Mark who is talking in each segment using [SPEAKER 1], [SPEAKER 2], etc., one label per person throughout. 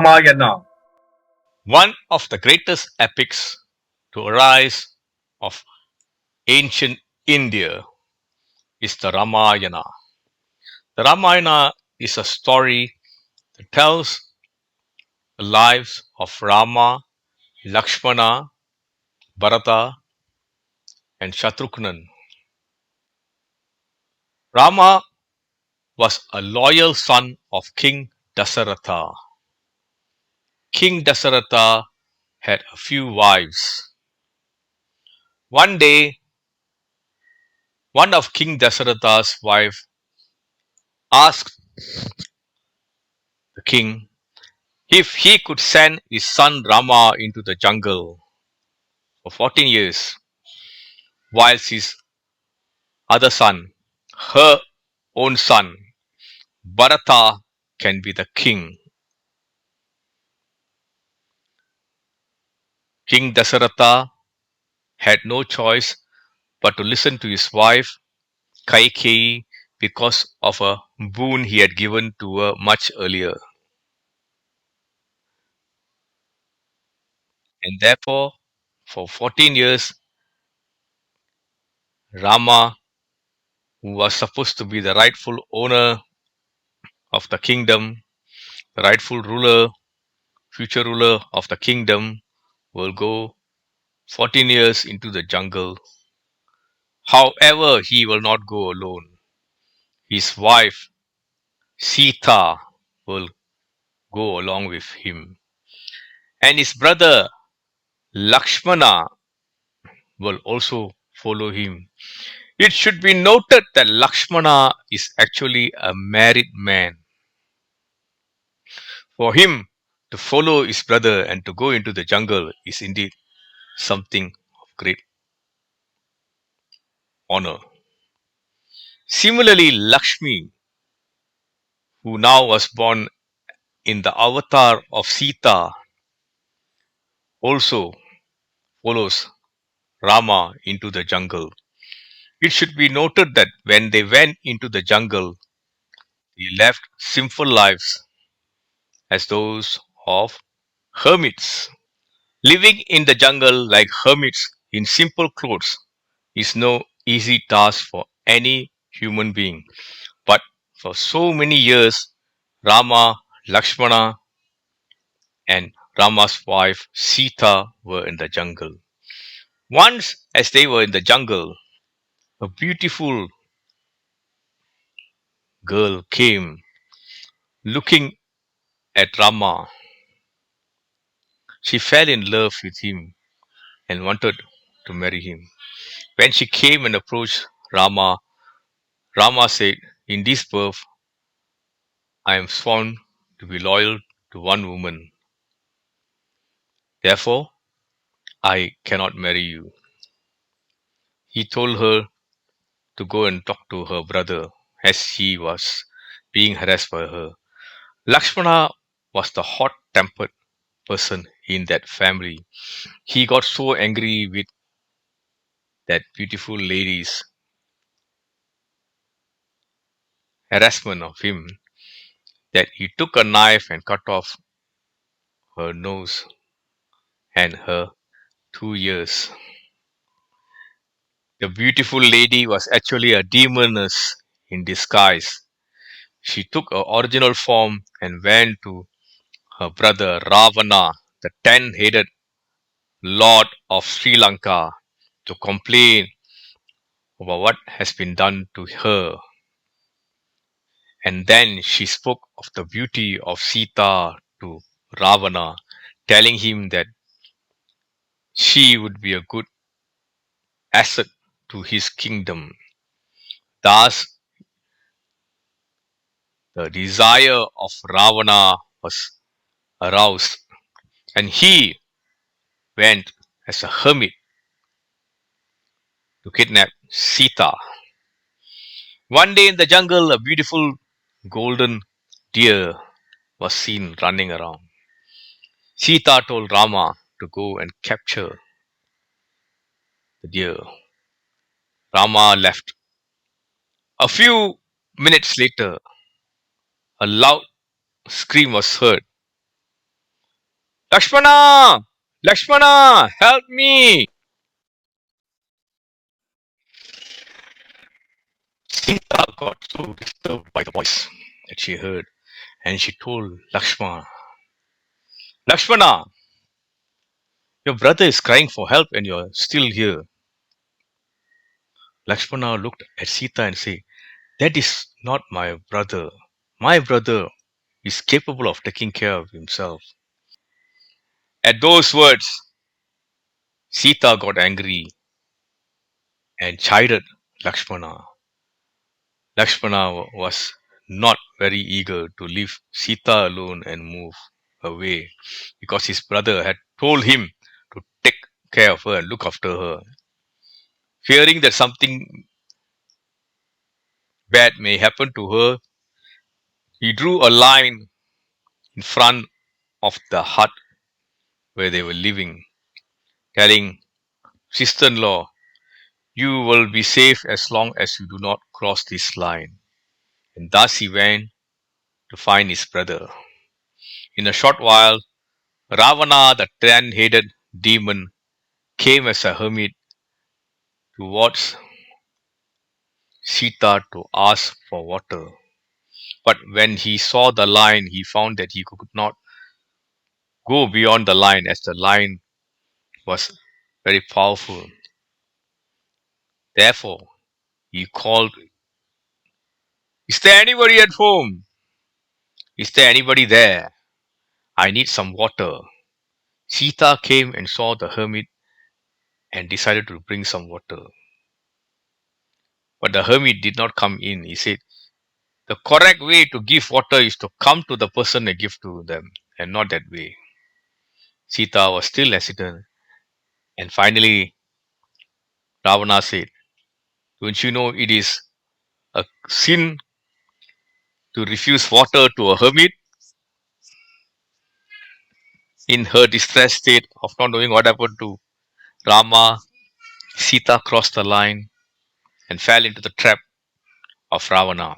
[SPEAKER 1] Ramayana.
[SPEAKER 2] One of the greatest epics to arise of ancient India is the Ramayana. The Ramayana is a story that tells the lives of Rama, Lakshmana, Bharata, and Shatrughnan. Rama was a loyal son of King Dasaratha. King Dasaratha had a few wives. One day, one of King Dasaratha's wife asked the king if he could send his son Rama into the jungle for 14 years, whilst his other son, her own son, Bharata, can be the king. King Dasaratha had no choice but to listen to his wife Kaikeyi because of a boon he had given to her much earlier. And therefore, for 14 years, Rama, who was supposed to be the rightful owner of the kingdom, the rightful ruler, future ruler of the kingdom, will go 14 years into the jungle. However, he will not go alone. His wife, Sita, will go along with him. And his brother, Lakshmana, will also follow him. It should be noted that Lakshmana is actually a married man. For him to follow his brother and to go into the jungle is indeed something of great honor. Similarly, Lakshmi, who now was born in the avatar of Sita, also follows Rama into the jungle. It should be noted that when they went into the jungle, they left simple lives as those of hermits. Living in the jungle like hermits in simple clothes is no easy task for any human being. But for so many years, Rama, Lakshmana, and Rama's wife Sita were in the jungle. Once, as they were in the jungle, a beautiful girl came looking at Rama. She fell in love with him and wanted to marry him. When she came and approached Rama, Rama said, "In this birth, I am sworn to be loyal to one woman. Therefore, I cannot marry you." He told her to go and talk to her brother as he was being harassed by her. Lakshmana was the hot tempered person in that family. He got so angry with that beautiful lady's harassment of him that he took a knife and cut off her nose and her 2 ears. The beautiful lady was actually a demoness in disguise. She took her original form and went to her brother Ravana, the 10-headed lord of Sri Lanka, to complain about what has been done to her. And then she spoke of the beauty of Sita to Ravana, telling him that she would be a good asset to his kingdom. Thus, the desire of Ravana was aroused, and he went as a hermit to kidnap Sita. One day in the jungle, a beautiful golden deer was seen running around. Sita told Rama to go and capture the deer. Rama left. A few minutes later, a loud scream was heard. Lakshmana! Lakshmana! Help me! Sita got so disturbed by the voice that she heard, and she told Lakshmana, Lakshmana, your brother is crying for help and you're still here. Lakshmana looked at Sita and said, that is not my brother. My brother is capable of taking care of himself. At those words, Sita got angry and chided Lakshmana. Lakshmana was not very eager to leave Sita alone and move away because his brother had told him to take care of her and look after her. Fearing that something bad may happen to her, he drew a line in front of the hut where they were living, telling sister in law, you will be safe as long as you do not cross this line. And thus he went to find his brother. In a short while, Ravana, the ten-headed demon, came as a hermit towards Sita to ask for water. But when he saw the line, he found that he could not go beyond the line as the line was very powerful. Therefore, he called, is there anybody at home? Is there anybody there? I need some water. Sita came and saw the hermit and decided to bring some water. But the hermit did not come in. He said, the correct way to give water is to come to the person and give to them, and not that way. Sita was still hesitant, and finally Ravana said, don't you know it is a sin to refuse water to a hermit? In her distressed state of not knowing what happened to Rama, Sita crossed the line and fell into the trap of Ravana.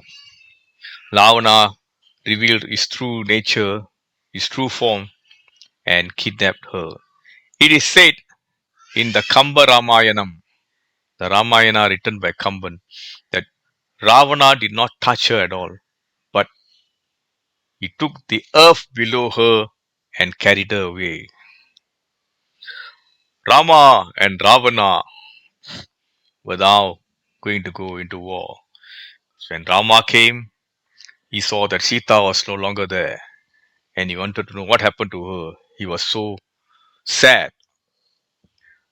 [SPEAKER 2] Ravana revealed his true nature, his true form, and kidnapped her. It is said in the Kamba Ramayanam, the Ramayana written by Kamban, that Ravana did not touch her at all, but he took the earth below her and carried her away. Rama and Ravana were now going to go into war. So when Rama came, he saw that Sita was no longer there, and he wanted to know what happened to her. He was so sad.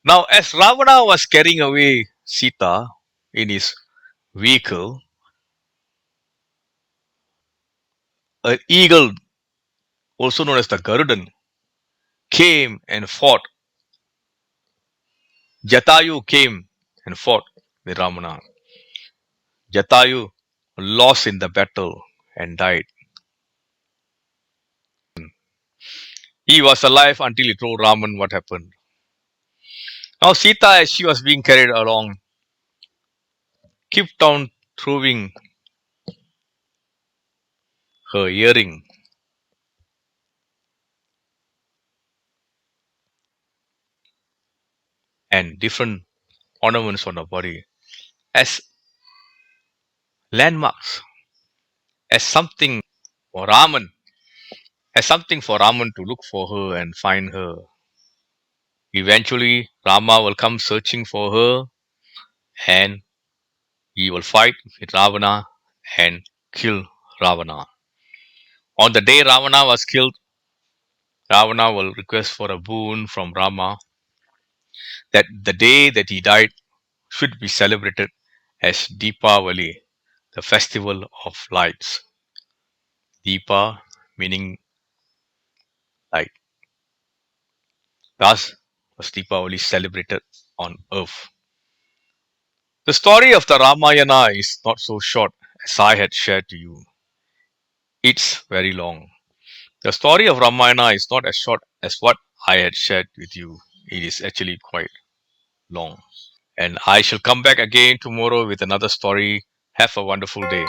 [SPEAKER 2] Now, as Ravana was carrying away Sita in his vehicle, an eagle, also known as the Garudan, came and fought. Jatayu came and fought with Ravana. Jatayu lost in the battle and died. He was alive until he told Raman what happened. Now Sita, as she was being carried along, kept on throwing her earring and different ornaments on her body as landmarks, as something for Raman, as something for Raman to look for her and find her. Eventually, Rama will come searching for her and he will fight with Ravana and kill Ravana. On the day Ravana was killed, Ravana will request for a boon from Rama that the day that he died should be celebrated as Deepavali, the festival of lights. Deepa meaning light. Thus was Deepavali celebrated on earth. The story of the Ramayana is not so short as I had shared to you. It's very long. The story of Ramayana is not as short as what I had shared with you. It is actually quite long. And I shall come back again tomorrow with another story. Have a wonderful day.